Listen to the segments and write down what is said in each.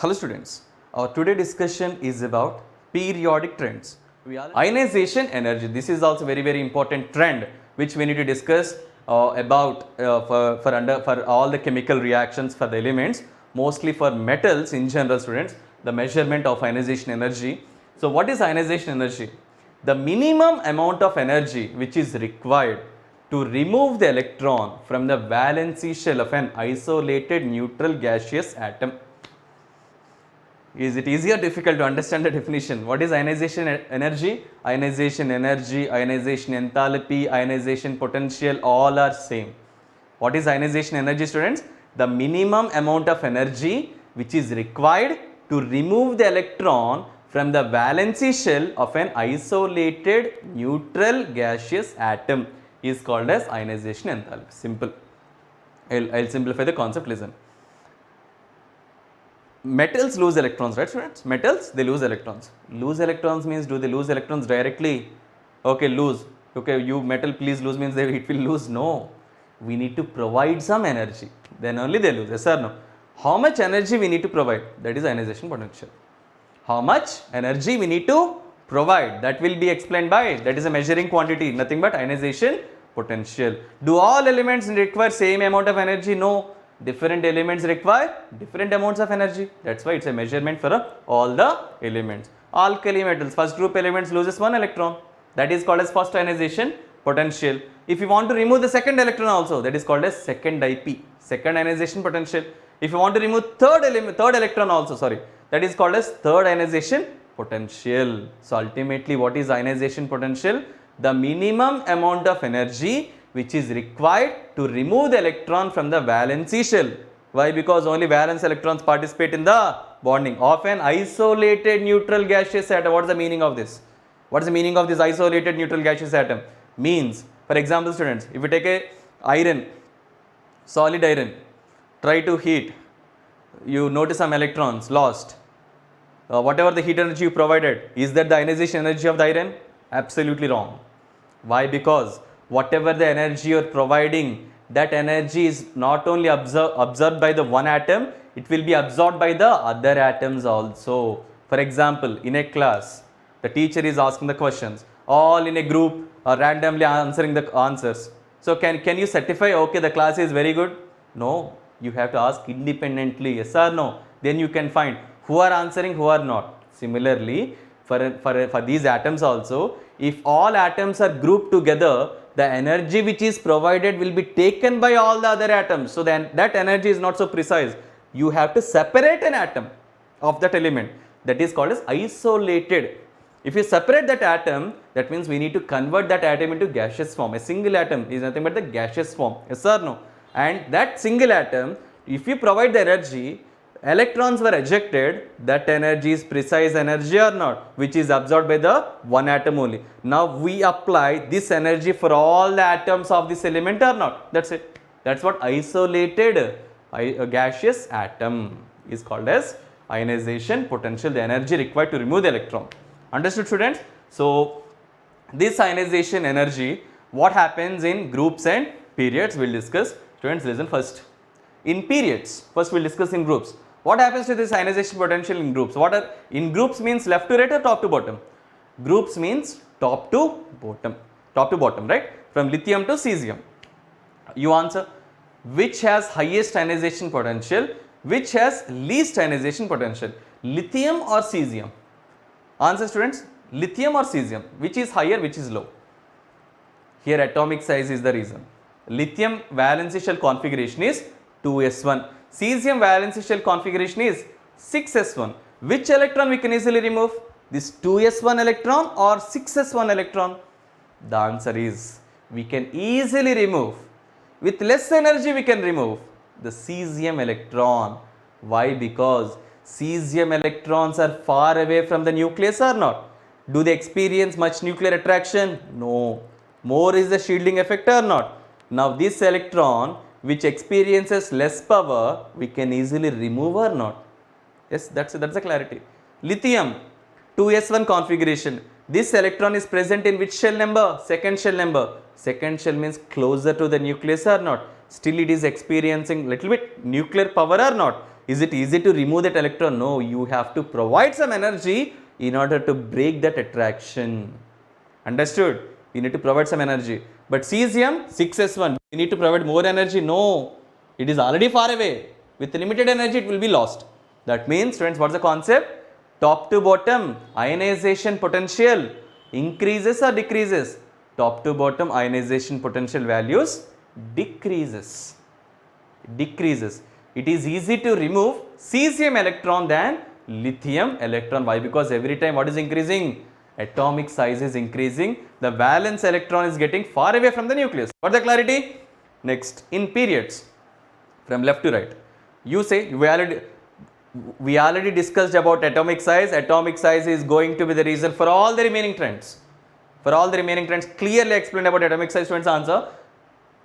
Hello students, our today discussion is about periodic trends. Ionization energy, this is also very important trend which we need to discuss about for all the chemical reactions for the elements, mostly for metals in general students, the measurement of ionization energy. So what is ionization energy? The minimum amount of energy which is required to remove the electron from the valency shell of an isolated neutral gaseous atom. Is it easy or difficult to understand the definition? What is ionization energy? Ionization energy, ionization enthalpy, ionization potential, all are same. What is ionization energy, students? The minimum amount of energy which is required to remove the electron from the valency shell of an isolated neutral gaseous atom is called as ionization enthalpy. Simple. I'll simplify the concept. Listen. Metals lose electrons, right students? Metals, they lose electrons. Lose electrons means, do they lose electrons directly? Okay, lose. Okay, you metal please lose means it will lose. No. We need to provide some energy. Then only they lose. Yes or no? How much energy we need to provide? That is ionization potential. How much energy we need to provide? That will be explained by, that is a measuring quantity, nothing but ionization potential. Do all elements require same amount of energy? No. Different elements require different amounts of energy. That's why it's a measurement for all the elements. Alkali metals, first group elements loses one electron. That is called as first ionization potential. If you want to remove the second electron also, that is called as second IP, second ionization potential. If you want to remove third electron also, that is called as third ionization potential. So ultimately, what is ionization potential? The minimum amount of energy which is required to remove the electron from the valency shell. Why? Because only valence electrons participate in the bonding of an isolated neutral gaseous atom. What is the meaning of this? What is the meaning of this isolated neutral gaseous atom? Means, for example students, if you take a iron, solid iron, try to heat, you notice some electrons lost. Whatever the heat energy you provided, is that the ionization energy of the iron? Absolutely wrong. Why? Because whatever the energy you are providing, that energy is not only absorbed by the one atom, it will be absorbed by the other atoms also. For example, in a class, the teacher is asking the questions, all in a group are randomly answering the answers. So can you certify, okay, the class is very good? No, you have to ask independently, yes or no. Then you can find who are answering, who are not. Similarly, for these atoms also, if all atoms are grouped together, the energy which is provided will be taken by all the other atoms. So then that energy is not so precise. You have to separate an atom of that element. That is called as isolated. If you separate that atom, that means we need to convert that atom into gaseous form. A single atom is nothing but the gaseous form. Yes or no? And that single atom, if you provide the energy, electrons were ejected, that energy is precise energy or not, which is absorbed by the one atom only. Now we apply this energy for all the atoms of this element or not. That's it. That's what isolated gaseous atom is called as ionization potential, the energy required to remove the electron. Understood students? So this ionization energy, what happens in groups and periods, we'll discuss. Students, listen first. In periods, first we'll discuss in groups. What happens to this ionization potential in groups? In groups means left to right or top to bottom? Groups means top to bottom, right? From lithium to cesium. You answer. Which has highest ionization potential? Which has least ionization potential? Lithium or cesium? Answer students. Lithium or cesium? Which is higher, which is low? Here atomic size is the reason. Lithium valency shell configuration is 2s1. Cesium valency shell configuration is 6s1. Which electron we can easily remove? This 2s1 electron or 6s1 electron? The answer is, we can easily remove. With less energy we can remove the cesium electron. Why? Because cesium electrons are far away from the nucleus or not? Do they experience much nuclear attraction? No. More is the shielding effect or not? Now this electron which experiences less power, we can easily remove or not? Yes, that's the clarity. Lithium, 2s1 configuration. This electron is present in which shell number? Second shell number. Second shell means closer to the nucleus or not? Still it is experiencing little bit nuclear power or not? Is it easy to remove that electron? No, you have to provide some energy in order to break that attraction. Understood? You need to provide some energy. But cesium 6s1, you need to provide more energy? No, it is already far away. With limited energy, it will be lost. That means, students, what's the concept? Top to bottom, ionization potential increases or decreases? Top to bottom ionization potential values decreases. Decreases. It is easy to remove cesium electron than lithium electron. Why? Because every time what is increasing? Atomic size is increasing. The valence electron is getting far away from the nucleus. Got the clarity? Next, in periods, from left to right, you say we already discussed about atomic size. Atomic size is going to be the reason for all the remaining trends. For all the remaining trends, clearly explained about atomic size. Students, answer.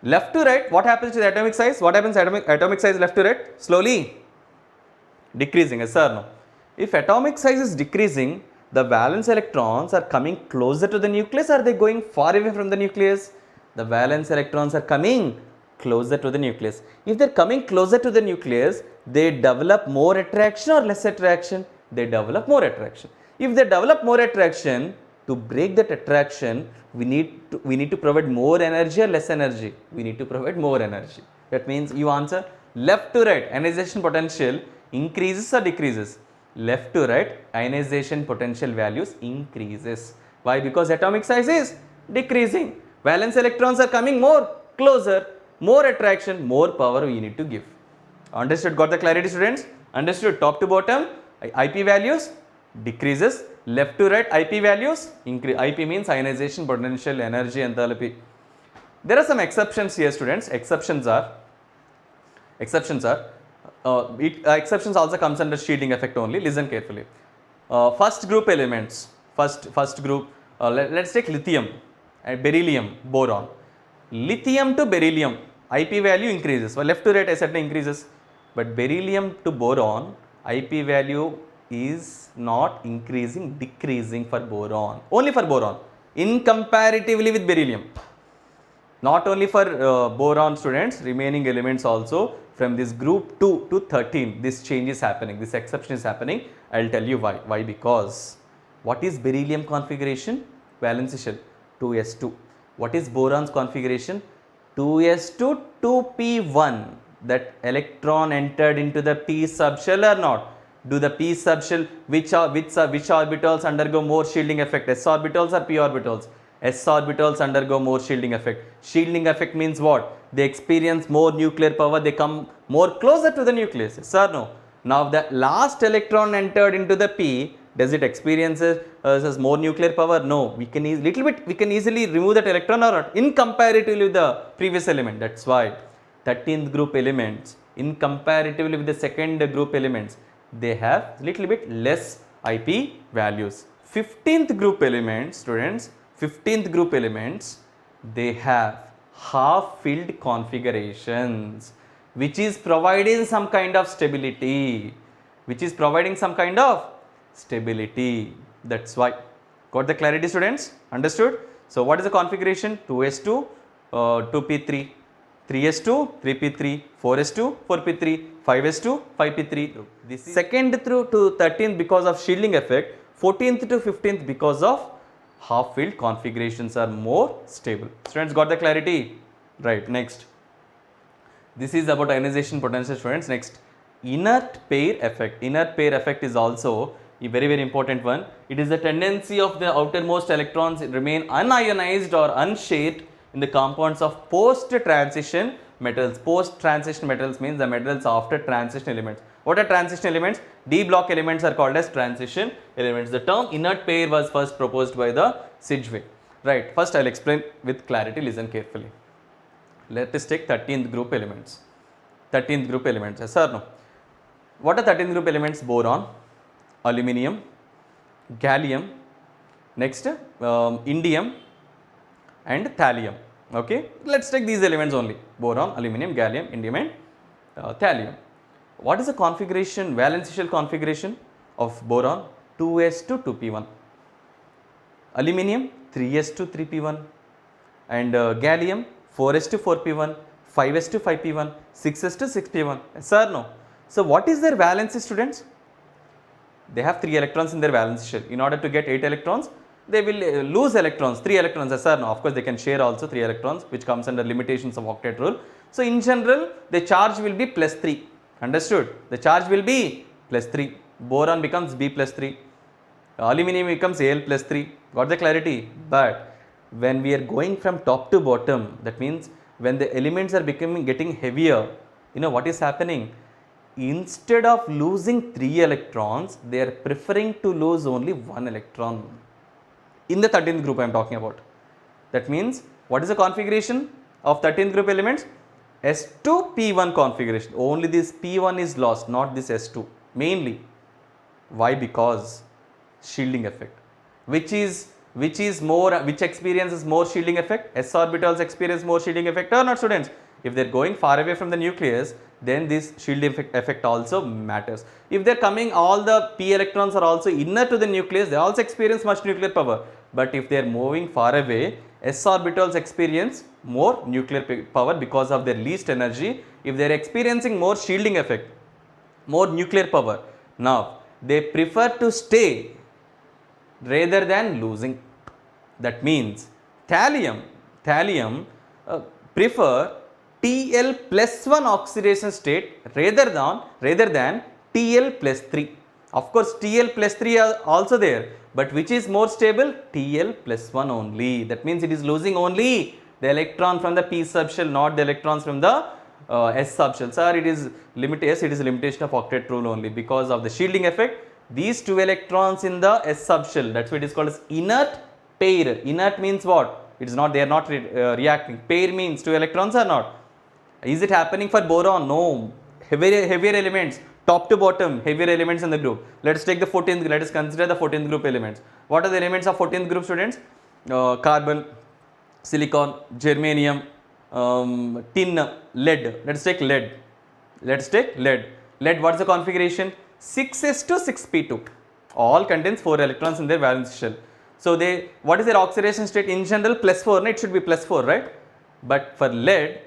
Left to right, what happens to the atomic size? What happens to atomic size left to right? Slowly decreasing, yes or no? If atomic size is decreasing, the valence electrons are coming closer to the nucleus, or are they going far away from the nucleus? The valence electrons are coming closer to the nucleus. If they are coming closer to the nucleus, they develop more attraction or less attraction? They develop more attraction. If they develop more attraction, to break that attraction, we need to provide more energy or less energy? We need to provide more energy. That means you answer left to right, ionization potential increases or decreases? Left to right, ionization potential values increases. Why? Because atomic size is decreasing. Valence electrons are coming more closer, more attraction, more power we need to give. Understood? Got the clarity, students? Understood? Top to bottom, IP values decreases. Left to right, IP values increase. IP means ionization potential energy enthalpy. There are some exceptions here, students. Exceptions also comes under shielding effect only. Listen carefully. First group elements. First group. Let's take lithium, beryllium, boron. Lithium to beryllium, IP value increases. Well, left to right, I said increases. But beryllium to boron, IP value is not increasing, decreasing for boron. Only for boron. Incomparatively with beryllium. Not only for boron, students, remaining elements also, from this group 2 to 13, this change is happening, this exception is happening. I will tell you why. Why? Because what is beryllium configuration? Valence shell 2s2. What is boron's configuration? 2s2 2p1. That electron entered into the p subshell or not? Do the p subshell, which orbitals undergo more shielding effect? S orbitals or p orbitals? S orbitals undergo more shielding effect. Shielding effect means what? They experience more nuclear power, they come more closer to the nucleus. Yes or no? Now the last electron entered into the p, does it experience more nuclear power? No. We can easily remove that electron or not, in comparatively with the previous element. That's why 13th group elements, in comparatively with the second group elements, they have little bit less IP values. 15th group elements, students, 15th group elements, they have half-filled configurations, which is providing some kind of stability. That's why. Got the clarity, students? Understood? So what is the configuration? 2s2, 2p3, 3s2, 3p3, 4s2, 4p3, 5s2, 5p3. This is second through to 13th because of shielding effect, 14th to 15th because of half-filled configurations are more stable. Students, got the clarity? Right. Next, this is about ionization potential, students. Next, inert pair effect. Inert pair effect is also a very important one. It is the tendency of the outermost electrons remain unionized or unshaped in the compounds of post-transition metals. Post-transition metals means the metals after transition elements. What are transition elements? D block elements are called as transition elements. The term inert pair was first proposed by the Sidgwick. Right. First, I will explain with clarity. Listen carefully. Let us take 13th group elements. 13th group elements. Yes or no? What are 13th group elements? Boron, aluminium, gallium, next indium and thallium. Okay. Let's take these elements only. Boron, aluminium, gallium, indium and thallium. What is the configuration, valence shell configuration of boron? 2s2 2p1, aluminium 3s2 3p1 and gallium 4s2 4p1, 5s2 5p1, 6s2 6p1. Yes or no? So what is their valency, students? They have 3 electrons in their valence shell. In order to get 8 electrons, they will lose electrons, 3 electrons. Yes or no? Of course, they can share also 3 electrons, which comes under limitations of octet rule. So in general, the charge will be plus 3. Understood? The charge will be plus 3. Boron becomes B plus 3. Aluminium becomes Al plus 3. Got the clarity? But when we are going from top to bottom, that means when the elements are getting heavier, you know what is happening? Instead of losing 3 electrons, they are preferring to lose only 1 electron. In the 13th group I am talking about. That means, what is the configuration of 13th group elements? S2P1 configuration. Only this P1 is lost, not this S2. Mainly. Why? Because shielding effect. Which experiences more shielding effect? S orbitals experience more shielding effect or not, students? If they are going far away from the nucleus, then this shielding effect also matters. If they are coming, all the p electrons are also inner to the nucleus, they also experience much nuclear power. But if they are moving far away, s orbitals experience more nuclear power because of their least energy. If they are experiencing more shielding effect, more nuclear power, now they prefer to stay rather than losing. That means thallium prefer Tl plus 1 oxidation state rather than Tl plus 3. Of course, Tl plus 3 are also there, but which is more stable? Tl plus 1 only. That means it is losing only the electron from the p subshell, not the electrons from the s subshell. Sir, it is it is a limitation of octet rule only because of the shielding effect. These 2 electrons in the s subshell, that's why it is called as inert pair. Inert means what? It is not, they are not reacting. Pair means 2 electrons are not. Is it happening for boron? No. Heavier elements, top to bottom, heavier elements in the group. Let us take the 14th, let us consider the 14th group elements. What are the elements of 14th group, students? Carbon, silicon, germanium, tin, lead. Let us take lead. Lead, what is the configuration? 6s2 6p2. All contains 4 electrons in their valence shell. So what is their oxidation state? In general, plus 4, no? It should be plus 4, right? But for lead,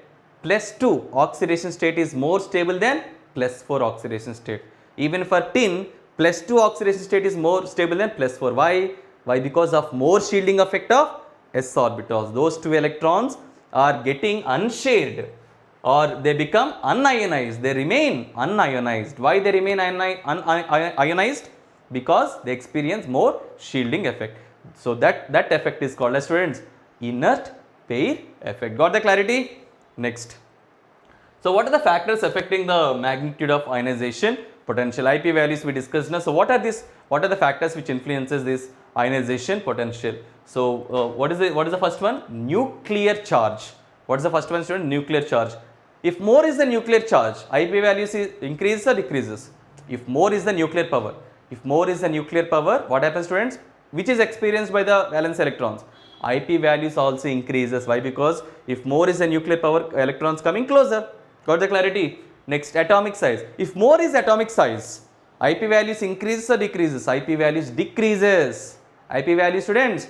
plus 2 oxidation state is more stable than plus 4 oxidation state. Even for tin, plus 2 oxidation state is more stable than plus 4. Why? Because of more shielding effect of s orbitals. Those 2 electrons are getting unshared or they become unionized. They remain unionized. Why they remain unionized? Because they experience more shielding effect. So that effect is called as, students, inert pair effect. Got the clarity? Next. So what are the factors affecting the magnitude of ionization potential? IP values we discussed now. So what are the factors which influences this ionization potential? So what is the first one? Nuclear charge. What is the first one, student? Nuclear charge. If more is the nuclear charge, IP values increases or decreases? If more is the nuclear power. If more is the nuclear power, what happens, students? Which is experienced by the valence electrons? IP values also increases. Why? Because if more is the nuclear power, electrons coming closer. Got the clarity? Next, atomic size. If more is atomic size, IP values increases or decreases? IP values decreases. IP value, students,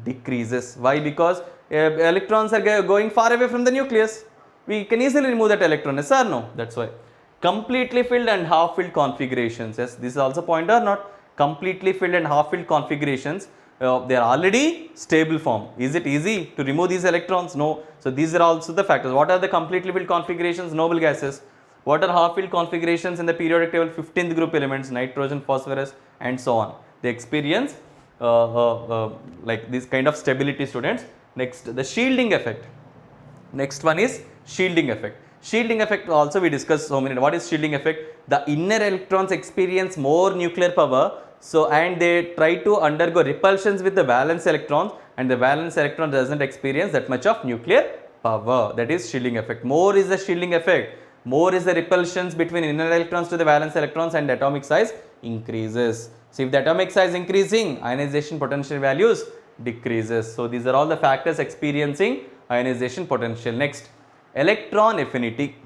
decreases. Why? Because electrons are going far away from the nucleus. We can easily remove that electron. Yes or no? That's why. Completely filled and half filled configurations. Yes, this is also point or not? Completely filled and half filled configurations. They are already stable form. Is it easy to remove these electrons? No. So these are also the factors. What are the completely filled configurations? Noble gases. What are half filled configurations in the periodic table? 15th group elements, nitrogen, phosphorus, and so on. They experience like this kind of stability, students. Next, the shielding effect. Next one is shielding effect. Shielding effect also we discussed so many. What is shielding effect? The inner electrons experience more nuclear power. So, and they try to undergo repulsions with the valence electrons, and the valence electron doesn't experience that much of nuclear power. That is shielding effect. More is the shielding effect. More is the repulsions between inner electrons to the valence electrons, and the atomic size increases. So, if the atomic size increasing, ionization potential values decreases. So, these are all the factors experiencing ionization potential. Next, electron affinity.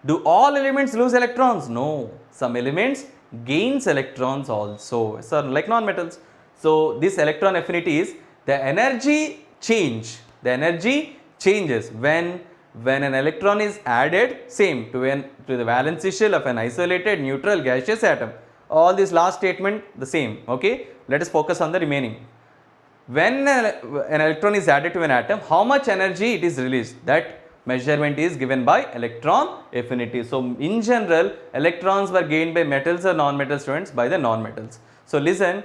Do all elements lose electrons? No. Some elements gains electrons also. So, like non-metals. So, this electron affinity is the energy change. The energy changes when When an electron is added, same to the valency shell of an isolated neutral gaseous atom. All this last statement the same. Okay, let us focus on the remaining. When an electron is added to an atom, how much energy it is released? That measurement is given by electron affinity. So in general, electrons were gained by metals or non-metal, students? By the non-metals. So listen,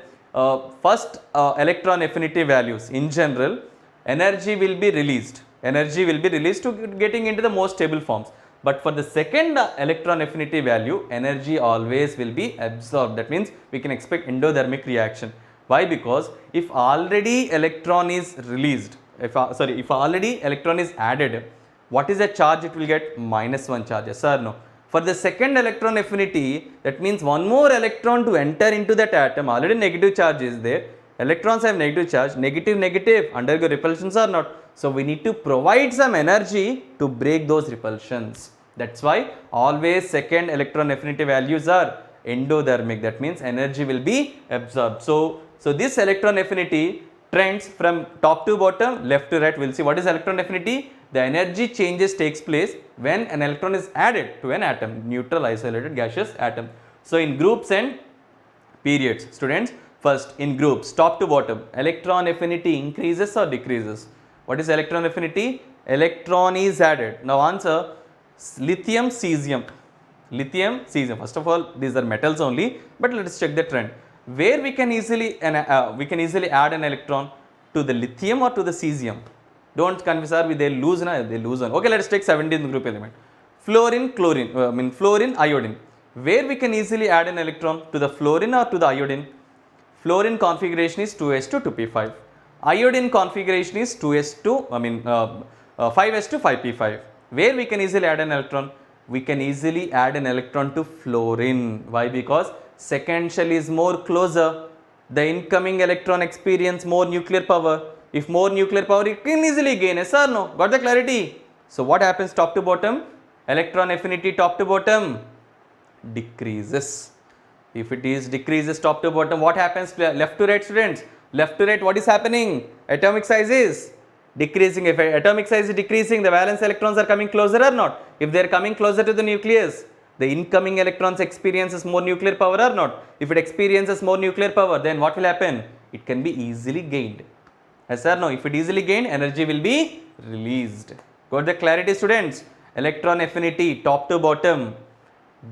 first electron affinity values, in general, energy will be released. Energy will be released to getting into the more stable forms. But for the second electron affinity value, energy always will be absorbed. That means we can expect endothermic reaction. Why? Because if already electron is released, if already electron is added, what is the charge it will get? -1 charge, yes or no? For the second electron affinity, that means one more electron to enter into that atom, already negative charge is there. Electrons have negative charge, negative, undergo repulsions or not. So we need to provide some energy to break those repulsions. That's why always second electron affinity values are endothermic. That means energy will be absorbed. So this electron affinity trends from top to bottom, left to right. We'll see what is electron affinity. The energy changes takes place when an electron is added to an atom, neutral isolated gaseous atom. So in groups and periods, students, first in groups, top to bottom, electron affinity increases or decreases? What is electron affinity? Electron is added. Now answer, lithium, cesium. Lithium, cesium. First of all, these are metals only, but let us check the trend. Where we can easily add an electron, to the lithium or to the cesium? Don't confuse, they lose one. Okay, let us take 17th group element. Fluorine, chlorine, fluorine, iodine. Where we can easily add an electron, to the fluorine or to the iodine? Fluorine configuration is 2s to 2p5. Iodine configuration is 5s to 5p5. Where we can easily add an electron? We can easily add an electron to fluorine. Why? Because second shell is more closer. The incoming electron experience more nuclear power. If more nuclear power, it can easily gain, yes or no? Got the clarity? So what happens top to bottom? Electron affinity top to bottom decreases. If it is decreases top to bottom, what happens left to right, students? Left to right, what is happening? Atomic size is decreasing. If atomic size is decreasing, the valence electrons are coming closer or not? If they are coming closer to the nucleus, the incoming electrons experiences more nuclear power or not? If it experiences more nuclear power, then what will happen? It can be easily gained. Yes or no? If it easily gained, energy will be released. Got the clarity, students? Electron affinity top to bottom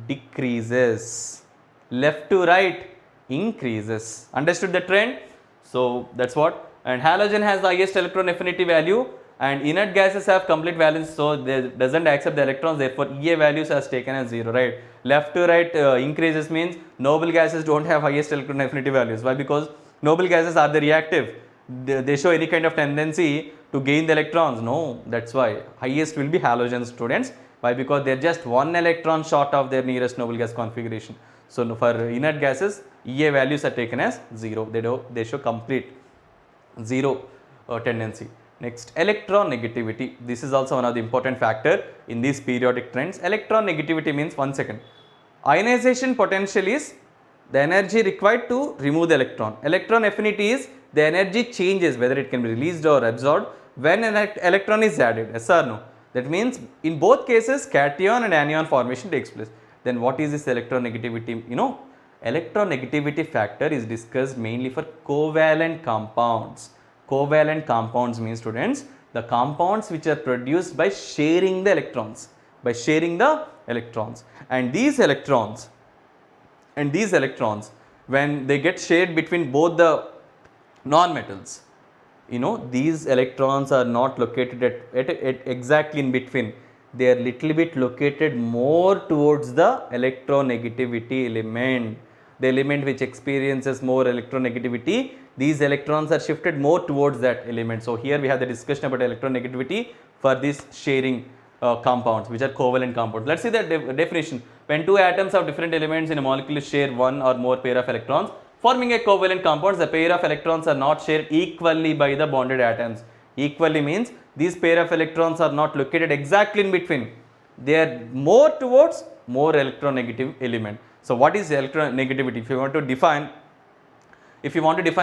decreases. Left to right increases. Understood the trend? So that's what. And halogen has the highest electron affinity value, and inert gases have complete valence, so they doesn't accept the electrons, therefore EA values as taken as 0, right? Left to right increases means noble gases don't have highest electron affinity values. Why? Because noble gases are the reactive. They show any kind of tendency to gain the electrons. No, that's why highest will be halogen, students. Why? Because they're just one electron short of their nearest noble gas configuration. So for inert gases, EA values are taken as 0. They show complete 0 tendency. Next, electron negativity. This is also one of the important factor in these periodic trends. Electron negativity means, one second, ionization potential is the energy required to remove the electron. Electron affinity is the energy changes, whether it can be released or absorbed when an electron is added. Yes or no? That means in both cases cation and anion formation takes place. Then what is this electron negativity? Electron negativity factor is discussed mainly for covalent compounds. Covalent compounds means, students, the compounds which are produced by sharing the electrons. And these electrons, when they get shared between both the non-metals, these electrons are not located at exactly in between. They are little bit located more towards the electronegativity element. The element which experiences more electronegativity, these electrons are shifted more towards that element. So here we have the discussion about electronegativity for these sharing compounds, which are covalent compounds. Let's see the definition. When two atoms of different elements in a molecule share one or more pair of electrons, forming a covalent compound, the pair of electrons are not shared equally by the bonded atoms. Equally means these pair of electrons are not located exactly in between. They are more towards more electronegative element. So what is electronegativity? If you want to define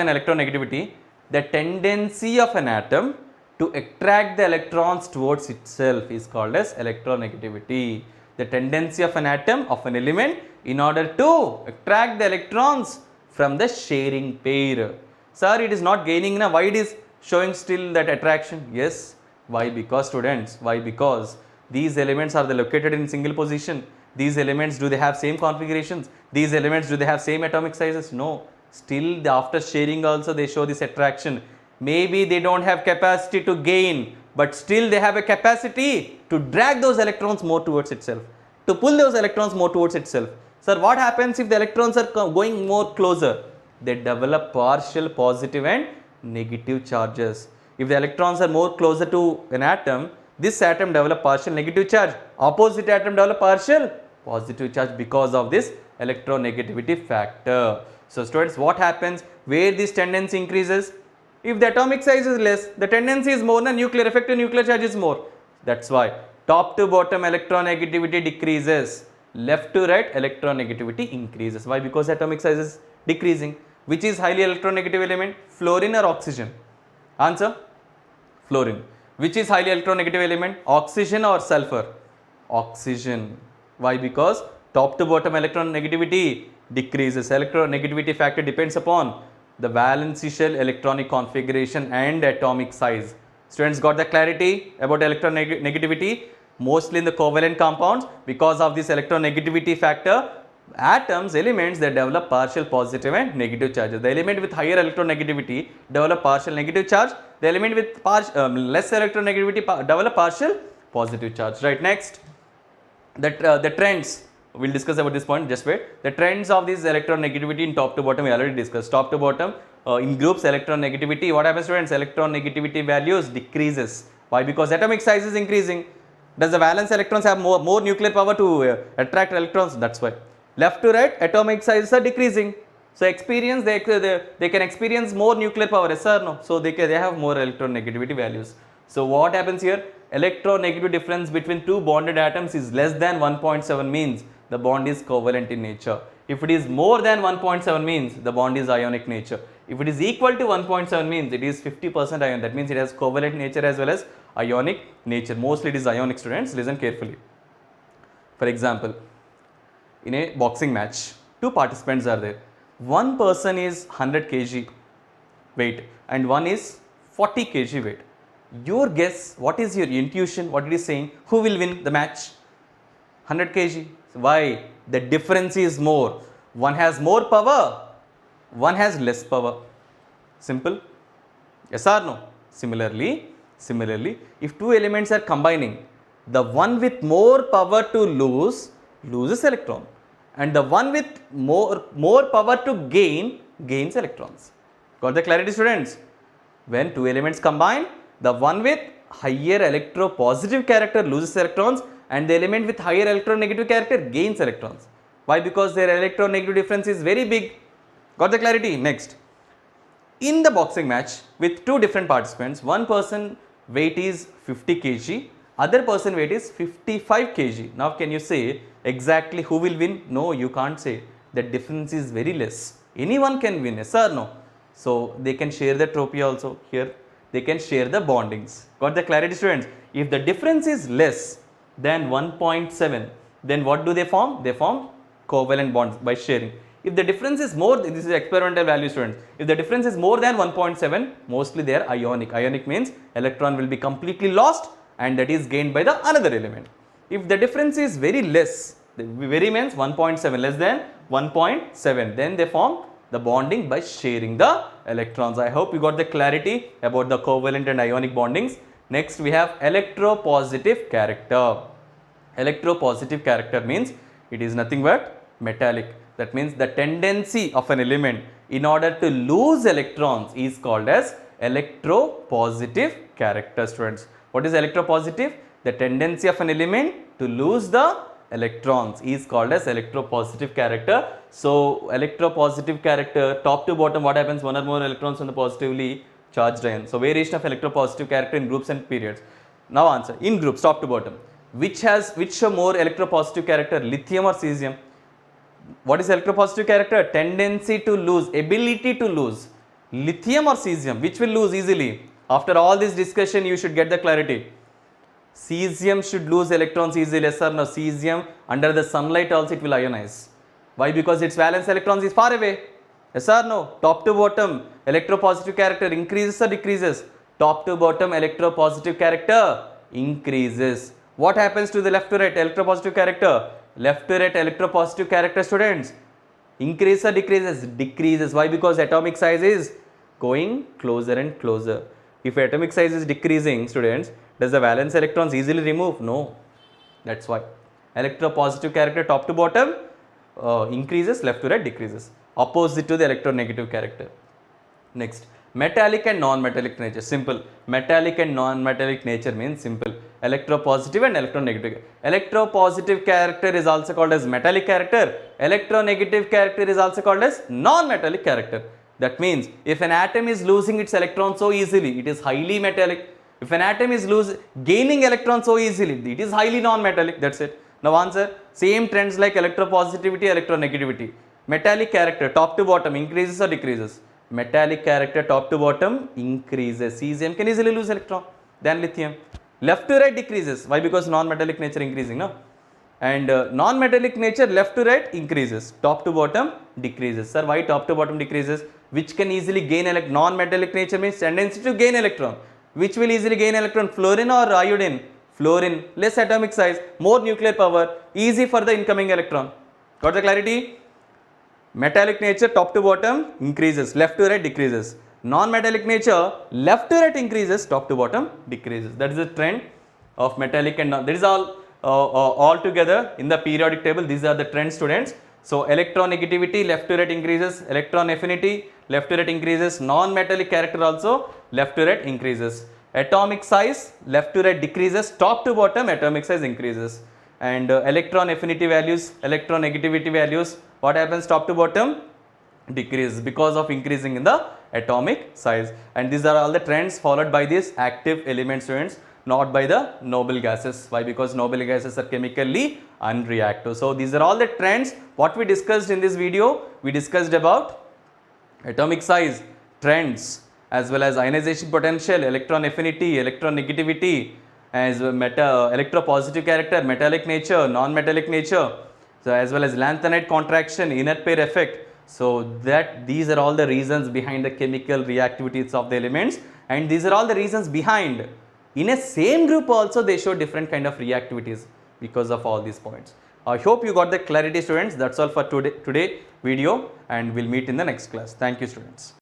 electronegativity, the tendency of an atom to attract the electrons towards itself is called as electronegativity. The tendency of an atom, of an element, in order to attract the electrons from the sharing pair. Sir, it is not gaining now. Why it is showing still that attraction? Yes. Why? Because students, why? Because these elements are located in single position. These elements, do they have same configurations? These elements, do they have same atomic sizes? No. Still, after sharing also they show this attraction. Maybe they don't have capacity to gain, but still they have a capacity to drag those electrons more towards itself, to pull those electrons more towards itself. Sir, what happens if the electrons are going more closer? They develop partial positive and negative charges. If the electrons are more closer to an atom, this atom develop partial negative charge, opposite atom develop partial positive charge because of this electronegativity factor. So students, what happens where this tendency increases? If the atomic size is less, the tendency is more, and effective nuclear charge is more. That's why top to bottom electronegativity decreases, left to right electronegativity increases. Why? Because atomic size is decreasing. Which is highly electronegative element? Fluorine or oxygen? Answer? Fluorine. Which is highly electronegative element? Oxygen or sulfur? Oxygen. Why? Because top to bottom electronegativity decreases. Electronegativity factor depends upon the valency shell electronic configuration and atomic size. Students got the clarity about electronegativity? Mostly in the covalent compounds, because of this electronegativity factor, atoms, elements, they develop partial positive and negative charges. The element with higher electronegativity develop partial negative charge. The element with less electronegativity develop partial positive charge. Right, next, the trends. We'll discuss about this point, just wait. The trends of this electronegativity in top to bottom we already discussed. Top to bottom, in groups electronegativity, what happens students? Electronegativity values decreases. Why? Because atomic size is increasing. Does the valence electrons have more nuclear power to attract electrons? That's why. Left to right, atomic sizes are decreasing. So experience, they can experience more nuclear power, yes or no? So they have more electronegativity values. So what happens here? Electronegative difference between two bonded atoms is less than 1.7 means the bond is covalent in nature. If it is more than 1.7 means the bond is ionic nature. If it is equal to 1.7 means it is 50% ion. That means it has covalent nature as well as ionic nature. Mostly it is ionic, students. Listen carefully. For example, in a boxing match, two participants are there. One person is 100 kg weight and one is 40 kg weight. Your guess, what is your intuition, what it is saying, who will win the match? 100 kg. Why? The difference is more. One has more power, one has less power. Simple. Yes or no? Similarly, if two elements are combining, the one with more power to loses electron, and the one with more power to gains electrons. Got the clarity, students? When two elements combine, the one with higher electropositive character loses electrons, and the element with higher electronegative character gains electrons. Why? Because their electronegative difference is very big. Got the clarity? Next, in the boxing match with two different participants, one person weight is 50 kg, other person weight is 55 kg. Now can you say exactly who will win? No, you can't say. The difference is very less. Anyone can win, yes or no? So they can share the trophy also. Here they can share the bondings. Got the clarity, students? If the difference is less than 1.7, then what do they form? They form covalent bonds by sharing. If the difference is more, this is experimental value, students. If the difference is more than 1.7, mostly they are ionic. Ionic means electron will be completely lost and that is gained by the another element. If the difference is very less, very means 1.7, less than 1.7, then they form the bonding by sharing the electrons. I hope you got the clarity about the covalent and ionic bondings. Next we have electropositive character. Electropositive character means it is nothing but metallic. That means the tendency of an element in order to lose electrons is called as electropositive character, students. What is electropositive? The tendency of an element to lose the electrons is called as electropositive character. So electropositive character, top to bottom, what happens? One or more electrons on the positively charged ion. So variation of electropositive character in groups and periods. Now answer. In groups, top to bottom, which show more electropositive character, lithium or cesium? What is electropositive character? Tendency to lose, ability to lose. Lithium or cesium, which will lose easily? After all this discussion, you should get the clarity. Cesium should lose electrons easily, yes or no? Cesium under the sunlight also it will ionize. Why? Because its valence electrons is far away. Yes or no? Top to bottom, electropositive character increases or decreases? Top to bottom, electropositive character increases. What happens to the left to right electropositive character? Left to right electropositive character, students, increases or decreases? Decreases. Why? Because atomic size is going closer and closer. If atomic size is decreasing, students, does the valence electrons easily remove? No. That's why. Electropositive character top to bottom increases, left to right decreases. Opposite to the electronegative character. Next, metallic and non-metallic nature. Simple. Metallic and non-metallic nature means simple. Electropositive and electronegative. Electropositive character is also called as metallic character. Electronegative character is also called as non-metallic character. That means if an atom is losing its electrons so easily, it is highly metallic. If an atom is gaining electrons so easily, it is highly non-metallic. That's it. Now answer. Same trends like electropositivity, electronegativity. Metallic character top to bottom increases or decreases? Metallic character top to bottom increases. Cesium can easily lose electron than lithium. Left to right decreases. Why? Because non-metallic nature increasing, no? And non-metallic nature left to right increases. Top to bottom decreases. Sir, why top to bottom decreases? Which can easily gain non-metallic nature means tendency to gain electron. Which will easily gain electron? Fluorine or iodine? Fluorine. Less atomic size, more nuclear power, easy for the incoming electron. Got the clarity? Metallic nature top to bottom increases, left to right decreases. Non-metallic nature left to right increases, top to bottom decreases. That is the trend of metallic and non. That is all together in the periodic table. These are the trends, students. So electronegativity left to right increases, electron affinity left to right increases, non-metallic character also left to right increases. Atomic size left to right decreases, top to bottom atomic size increases. And electron affinity values, electronegativity values, what happens top to bottom? Decrease because of increasing in the atomic size. And these are all the trends followed by these active element, students, not by the noble gases. Why? Because noble gases are chemically unreactive. So these are all the trends what we discussed in this video. We discussed about atomic size, trends, as well as ionization potential, electron affinity, electronegativity, as electropositive character, metallic nature, non-metallic nature, so as well as lanthanide contraction, inner pair effect. So that these are all the reasons behind the chemical reactivities of the elements, and these are all the reasons behind in a same group also they show different kind of reactivities because of all these points. I hope you got the clarity, students. That's all for today video, and we'll meet in the next class. Thank you, students.